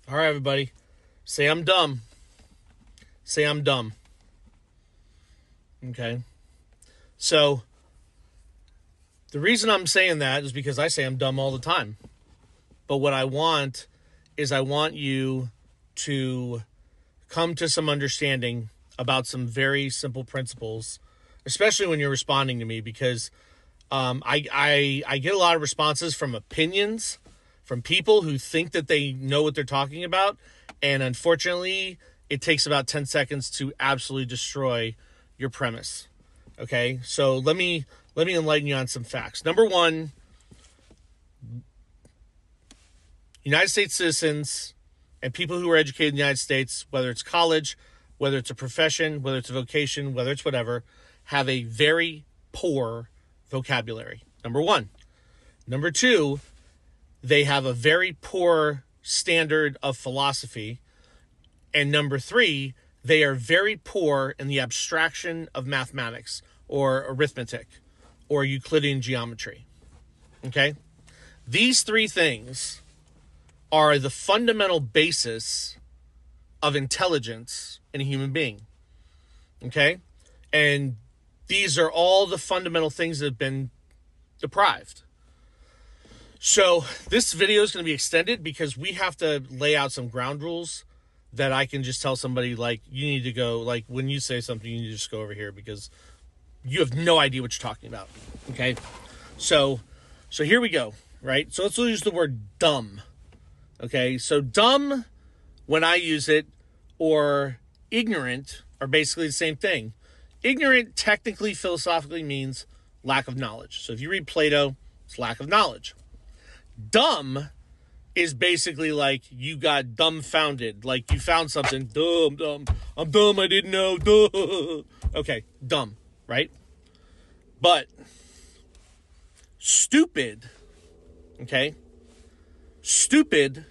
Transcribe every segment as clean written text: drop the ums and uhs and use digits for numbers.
All right, everybody. Say I'm dumb. Say I'm dumb. Okay. So the reason I'm saying that is because I say I'm dumb all the time. But what I want is I want you to come to some understanding about some very simple principles, especially when you're responding to me, because I get a lot of responses from opinions from people who think that they know what they're talking about, and unfortunately, it takes about 10 seconds to absolutely destroy your premise. Okay, so let me enlighten you on some facts. Number one, United States citizens and people who are educated in the United States, whether it's college, whether it's a profession, whether it's a vocation, whether it's whatever, have a very poor vocabulary. Number one. Number two, they have a very poor standard of philosophy. And number three, they are very poor in the abstraction of mathematics or arithmetic or Euclidean geometry. Okay? These three things are the fundamental basis of intelligence in a human being. Okay? And these are all the fundamental things that have been deprived. So this video is going to be extended because we have to lay out some ground rules that I can just tell somebody, like, you need to go, like, when you say something, you need to just go over here because you have no idea what you're talking about. Okay? So here we go, right? So let's use the word dumb. Okay? So dumb, when I use it, or ignorant are basically the same thing. Ignorant technically, philosophically means lack of knowledge. So if you read Plato, it's lack of knowledge. Dumb is basically like you got dumbfounded, like you found something. Dumb. I'm dumb, I didn't know. Duh. Okay, dumb, right? But stupid, okay? Stupid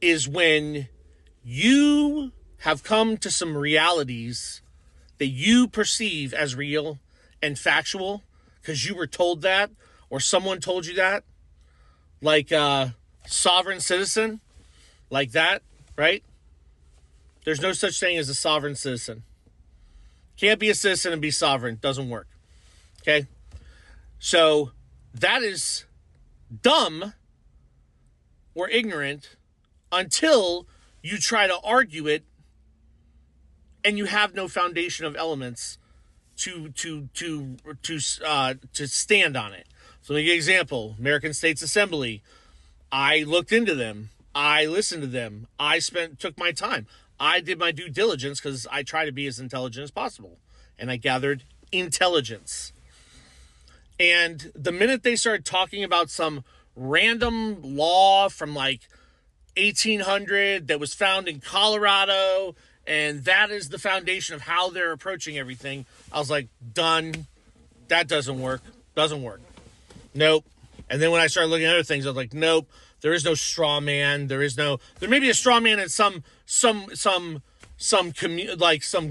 is when you have come to some realities that you perceive as real and factual because you were told that or someone told you that. Like sovereign citizen, like that, right? There's no such thing as a sovereign citizen. Can't be a citizen and be sovereign. Doesn't work. Okay? So that is dumb or ignorant until you try to argue it and you have no foundation of elements to stand on it. So, an example, American States Assembly. I looked into them. I listened to them. I took my time. I did my due diligence because I try to be as intelligent as possible. And I gathered intelligence. And the minute they started talking about some random law from like 1800 that was found in Colorado, and that is the foundation of how they're approaching everything, I was like, done. That doesn't work. Doesn't work. Nope. And then when I started looking at other things, I was like, nope, there is no straw man. There may be a straw man in some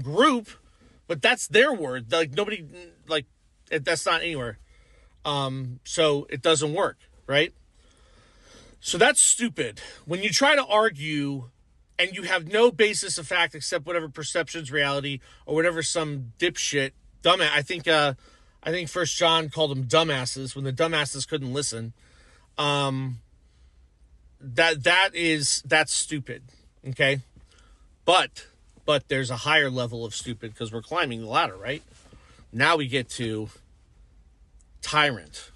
group, but that's their word. Like nobody, like that's not anywhere. So it doesn't work, right? So that's stupid. When you try to argue and you have no basis of fact except whatever perception's reality or whatever some dipshit dumbass. I think First John called them dumbasses when the dumbasses couldn't listen. That's stupid. Okay. But there's a higher level of stupid because we're climbing the ladder, right? Now we get to tyrant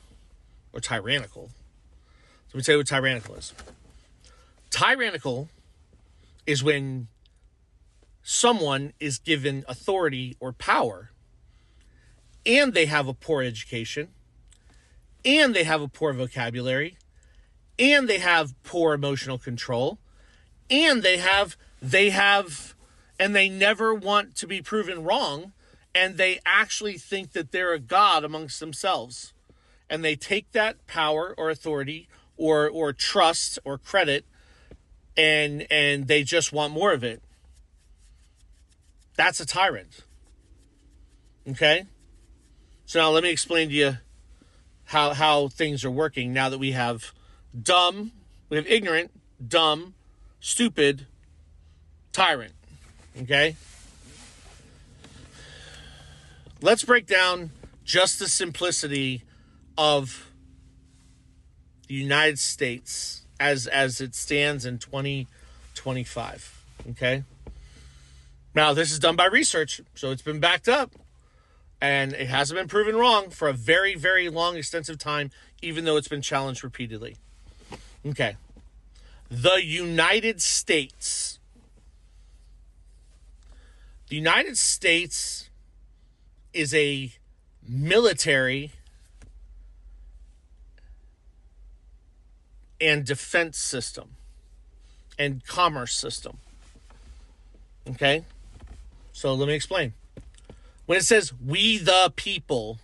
or tyrannical. So let me tell you what tyrannical is. Tyrannical is when someone is given authority or power and they have a poor education, and they have a poor vocabulary, and they have poor emotional control, and they never want to be proven wrong, and they actually think that they're a god amongst themselves. And they take that power or authority or trust or credit, and they just want more of it. That's a tyrant. Okay? So now let me explain to you how things are working now that we have ignorant, dumb, stupid tyrant. Okay? Let's break down just the simplicity of the United States as it stands in 2025. Okay? Now, this is done by research, so it's been backed up. And it hasn't been proven wrong for a very, very long, extensive time, even though it's been challenged repeatedly. Okay. The United States. The United States is a military and defense system and commerce system. Okay? So let me explain. When it says we the people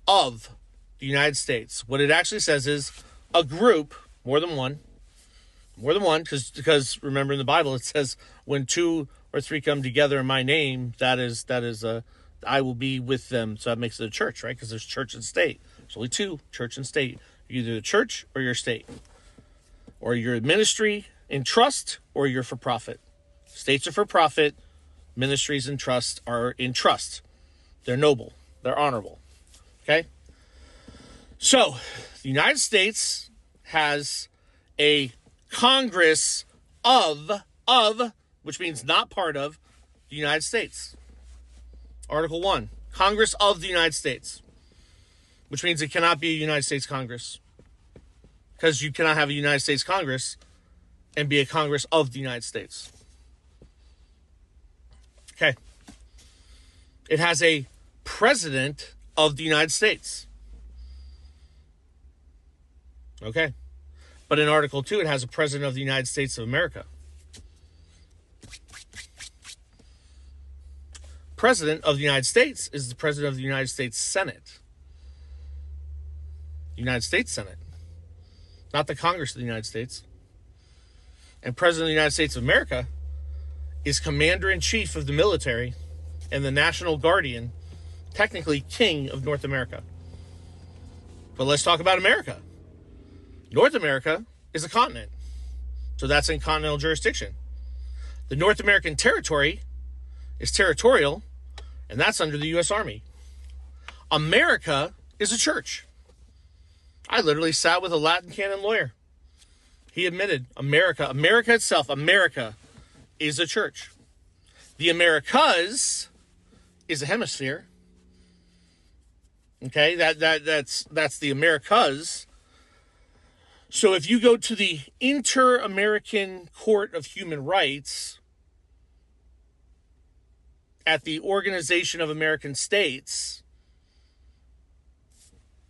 of the United States, what it actually says is a group, more than one, because remember in the Bible it says when 2 or 3 come together in my name, that is I will be with them. So that makes it a church, right? Because there's church and state. There's only 2, church and state. You're either the church or your state. Or you're a ministry in trust or you're for profit. States are for profit. Ministries and trust are in trust. They're noble. They're honorable. Okay? So, the United States has a Congress of, which means not part of, the United States. Article 1, Congress of the United States, which means it cannot be a United States Congress. Because you cannot have a United States Congress and be a Congress of the United States. Okay. It has a President of the United States. Okay. But in Article 2, it has a President of the United States of America. President of the United States is the President of the United States Senate. United States Senate. Not the Congress of the United States. And President of the United States of America is Commander-in-Chief of the military and the National Guardian, technically King of North America. But let's talk about America. North America is a continent. So that's in continental jurisdiction. The North American territory is territorial, and that's under the U.S. Army. America is a church. I literally sat with a Latin canon lawyer. He admitted America itself, America is a church. The Americas is a hemisphere. Okay, that's the Americas. So if you go to the Inter-American Court of Human Rights at the Organization of American States,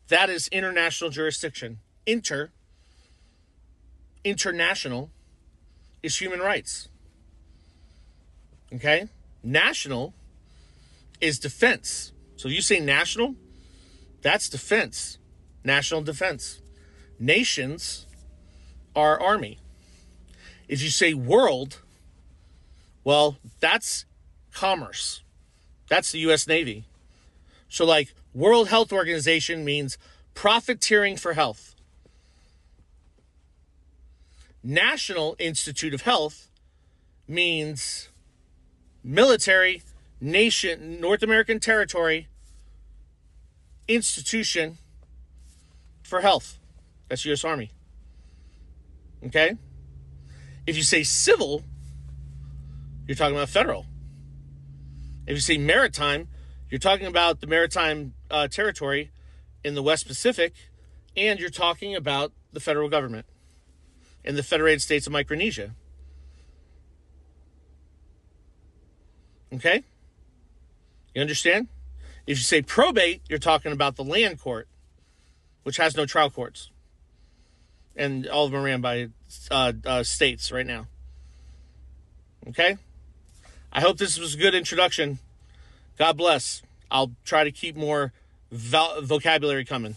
that is international jurisdiction. International is human rights. Okay? National is defense. So you say national, that's defense. National defense. Nations are army. If you say world, well, that's commerce. That's the U.S. Navy. So like World Health Organization means profiteering for health. National Institute of Health means military, nation, North American territory, institution for health. That's U.S. Army. Okay? If you say civil, you're talking about federal. If you say maritime, you're talking about the maritime territory in the West Pacific, and you're talking about the federal government in the Federated States of Micronesia. Okay? You understand? If you say probate, you're talking about the land court, which has no trial courts. And all of them are ran by states right now. Okay? I hope this was a good introduction. God bless. I'll try to keep more vocabulary coming.